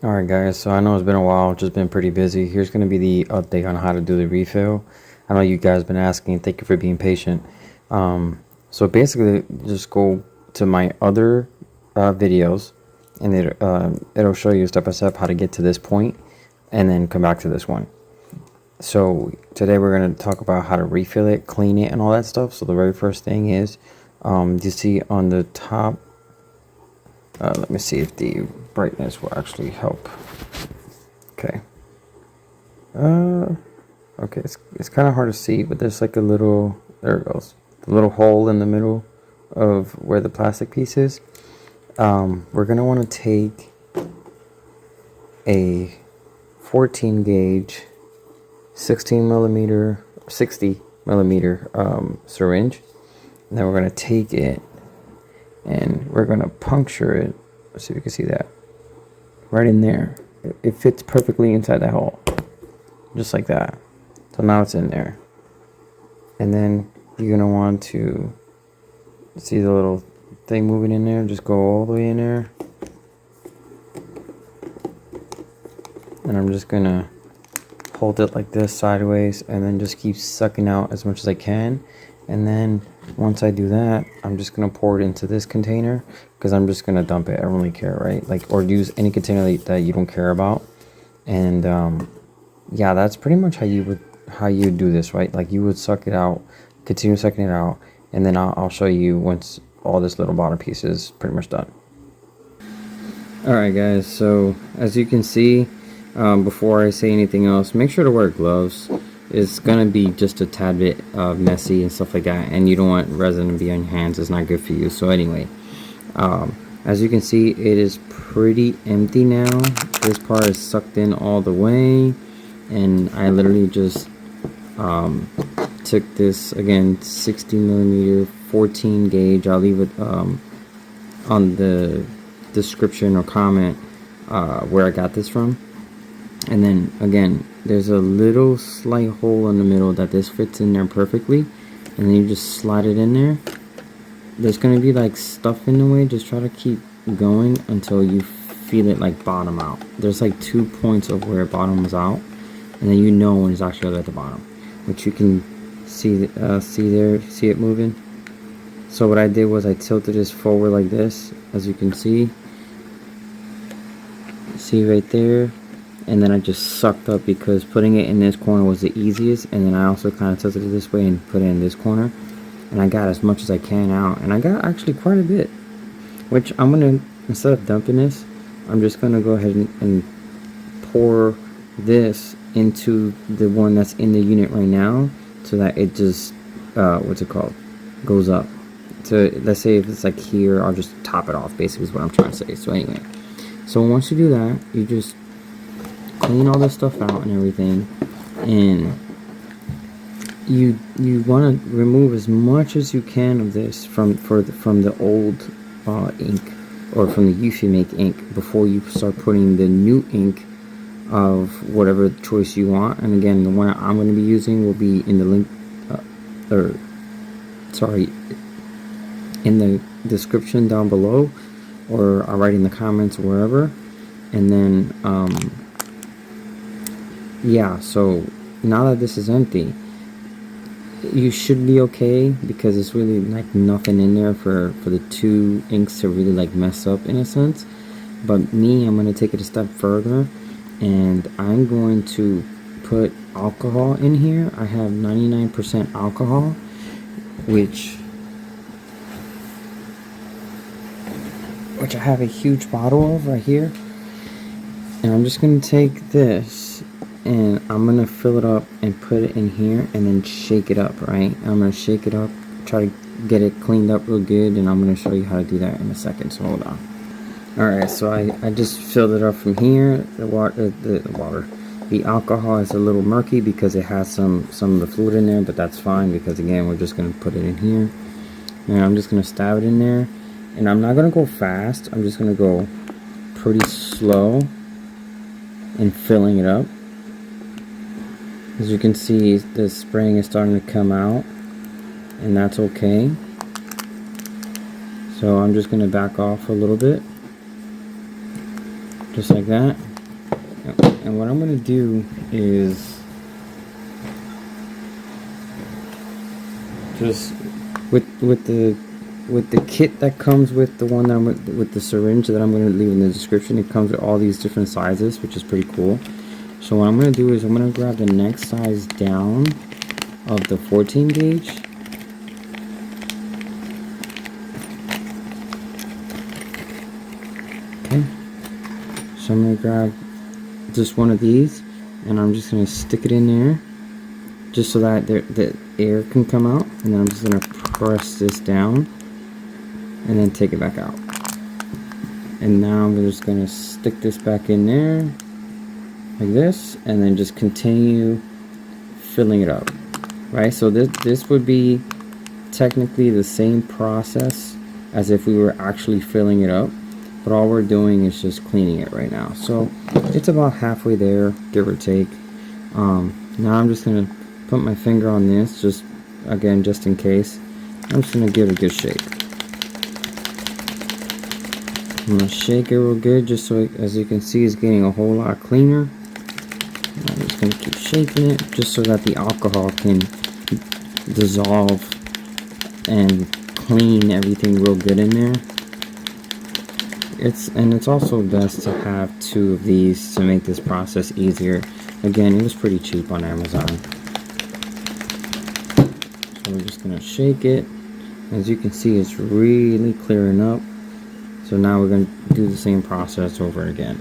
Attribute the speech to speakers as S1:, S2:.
S1: Alright guys, so I know it's been a while, just been pretty busy. Here's going to be the update on how to do the refill. I know you guys been asking, thank you for being patient. So basically, just go to my other videos, and it'll show you step by step how to get to this point, and then come back to this one. So today we're going to talk about how to refill it, clean it, and all that stuff. So the very first thing is, you see on the top, let me see if the brightness will actually help. Okay. Okay, it's kind of hard to see, but there's like a little, there it goes, the little hole in the middle of where the plastic piece is. We're gonna want to take a 14 gauge 16 millimeter 60 millimeter syringe, and then we're gonna take it and we're gonna puncture it. Let's see if you can see that right in there. It fits perfectly inside that hole, just like that. So now it's in there, and then you're gonna want to see the little thing moving in there. Just go all the way in there, and I'm just gonna hold it like this sideways, and then just keep sucking out as much as I can. And then once I do that, I'm just gonna pour it into this container, because I'm just gonna dump it. I don't really care, right? Like, or use any container that you don't care about. And yeah, that's pretty much how you do this, right? Like, you would suck it out, continue sucking it out, and then I'll show you once all this little bottom piece is pretty much done. Alright guys, so as you can see, before I say anything else, make sure to wear gloves. It's gonna be just a tad bit messy and stuff like that, and you don't want resin to be on your hands. It's not good for you. So anyway, as you can see, it is pretty empty now. This part is sucked in all the way, and I literally just took this, again, 60 millimeter 14 gauge. I'll leave it on the description or comment where I got this from. And then again, there's a little slight hole in the middle that this fits in there perfectly, and then you just slide it in there. There's gonna be like stuff in the way. Just try to keep going until you feel it like bottom out. There's like 2 points of where it bottoms out, and then you know when it's actually at the bottom, which you can see there. See it moving? So what I did was I tilted this forward like this, as you can see right there. And then I just sucked up, because putting it in this corner was the easiest, and then I also kind of tilted it this way and put it in this corner, and I got as much as I can out, and I got actually quite a bit, which I'm gonna, instead of dumping this, I'm just gonna go ahead and pour this into the one that's in the unit right now, so that it just what's it called, goes up. So let's say if it's like here, I'll just top it off, basically is what I'm trying to say. So anyway, so once you do that, you just clean all this stuff out and everything, and you want to remove as much as you can of this from the old ink, or from the EufyMake ink, before you start putting the new ink of whatever choice you want. And again, the one I'm going to be using will be in the link, in the description down below, or I'll write in the comments, wherever. And then yeah, so now that this is empty, you should be okay, because it's really like nothing in there for the two inks to really like mess up, in a sense. But me, I'm going to take it a step further, and I'm going to put alcohol in here. I have 99% alcohol, which I have a huge bottle of right here. And I'm just going to take this, and I'm going to fill it up and put it in here, and then shake it up, right? I'm going to shake it up, try to get it cleaned up real good, and I'm going to show you how to do that in a second, so hold on. Alright, so I just filled it up from here. The alcohol is a little murky because it has some of the fluid in there, but that's fine, because again, we're just going to put it in here. And I'm just going to stab it in there, and I'm not going to go fast. I'm just going to go pretty slow in filling it up. As you can see, the spraying is starting to come out, and that's okay. So I'm just going to back off a little bit, just like that. And what I'm going to do is just with the kit that comes with the one that with the syringe that I'm going to leave in the description. It comes with all these different sizes, which is pretty cool. So what I'm going to do is I'm going to grab the next size down of the 14 gauge. Okay. So I'm going to grab just one of these, and I'm just going to stick it in there, just so that the air can come out, and then I'm just going to press this down, and then take it back out. And now I'm just going to stick this back in there, like this, and then just continue filling it up, right? So this would be technically the same process as if we were actually filling it up, but all we're doing is just cleaning it right now. So it's about halfway there, give or take. Now I'm just gonna put my finger on this, just again, just in case. I'm just gonna give it a good shake. I'm gonna shake it real good, just so as you can see, it's getting a whole lot cleaner. I'm just gonna keep shaking it, just so that the alcohol can dissolve and clean everything real good in there. It's also best to have 2 of these to make this process easier. Again, it was pretty cheap on Amazon. So we're just gonna shake it. As you can see, it's really clearing up. So now we're gonna do the same process over again.